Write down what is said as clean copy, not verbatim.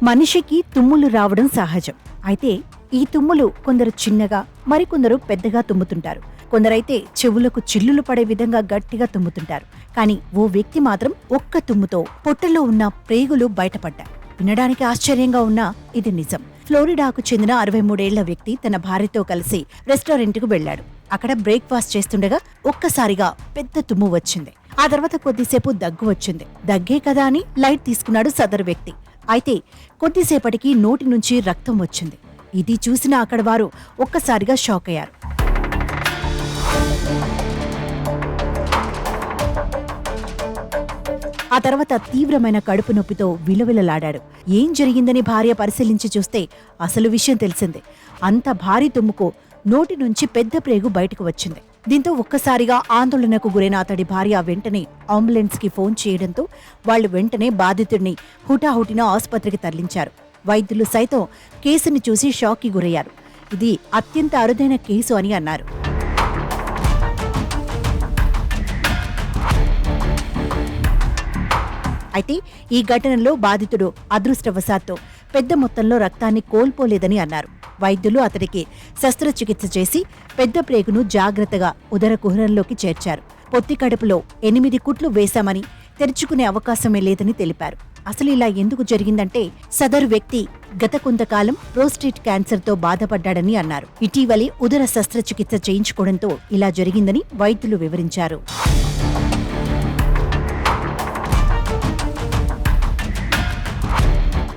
మనిషికి తుమ్ములు రావడం సహజం. అయితే ఈ తుమ్ములు కొందరు చిన్నగా, మరికొందరు పెద్దగా తుమ్ముతుంటారు. కొందరైతే చెవులకు చిల్లులు పడే విధంగా గట్టిగా తుమ్ముతుంటారు. కానీ ఓ వ్యక్తి మాత్రం ఒక్క తుమ్ముతో పొట్టలో ఉన్న ప్రేగులు బయటపడ్డాయి. వినడానికి ఆశ్చర్యంగా ఉన్నా ఇది నిజం. ఫ్లోరిడాకు చెందిన 63 ఏళ్ల వ్యక్తి తన భార్యతో కలిసి రెస్టారెంట్కు వెళ్లాడు. అక్కడ బ్రేక్ఫాస్ట్ చేస్తుండగా ఒక్కసారిగా పెద్ద తుమ్ము వచ్చింది. ఆ తర్వాత కొద్దిసేపు దగ్గు వచ్చింది. దగ్గే కదా అని లైట్ తీసుకున్నాడు సదరు వ్యక్తి. అయితే కొద్దిసేపటికి నోటి నుంచి రక్తం వచ్చింది. ఇది చూసిన అక్కడ వారు ఒక్కసారిగా షాక్ అయ్యారు. ఆ తర్వాత తీవ్రమైన కడుపు నొప్పితో విలవిలలాడాడు. ఏం జరిగిందని భార్య పరిశీలించి చూస్తే అసలు విషయం తెలిసింది. అంత భారీ తుమ్ముకు నోటి నుంచి పెద్ద ప్రేగు బయటకు వచ్చింది. దీంతో ఒక్కసారిగా ఆందోళనకు గురైన అతడి భార్య వెంటనే అంబులెన్స్ కి ఫోన్ చేయడంతో వాళ్లు వెంటనే బాధితుడిని హుటాహుటిన ఆసుపత్రికి తరలించారు. వైద్యులు సైతం కేసుని చూసి షాక్ కి గురయ్యారు. ఇది అత్యంత అరుదైన కేసు అని అన్నారు. అయితే ఈ ఘటనలో బాధితుడు అదృష్టవశాత్తు పెద్ద మొత్తంలో రక్తాన్ని కోల్పోలేదని అన్నారు. వైద్యులు అతడికి శస్త్రచికిత్స చేసి పెద్ద ప్రేగును జాగ్రత్తగా ఉదర కుహరంలోకి చేర్చారు. పొత్తి కడుపులో 8 కుట్లు వేశామని, తెరుచుకునే అవకాశమే లేదని తెలిపారు. అసలు ఇలా ఎందుకు జరిగిందంటే సదరు వ్యక్తి గత కొంతకాలం ప్రోస్టేట్ క్యాన్సర్తో బాధపడ్డాడని అన్నారు. ఇటీవలి ఉదర శస్త్రచికిత్స చేయించుకోవడంతో ఇలా జరిగిందని వైద్యులు వివరించారు.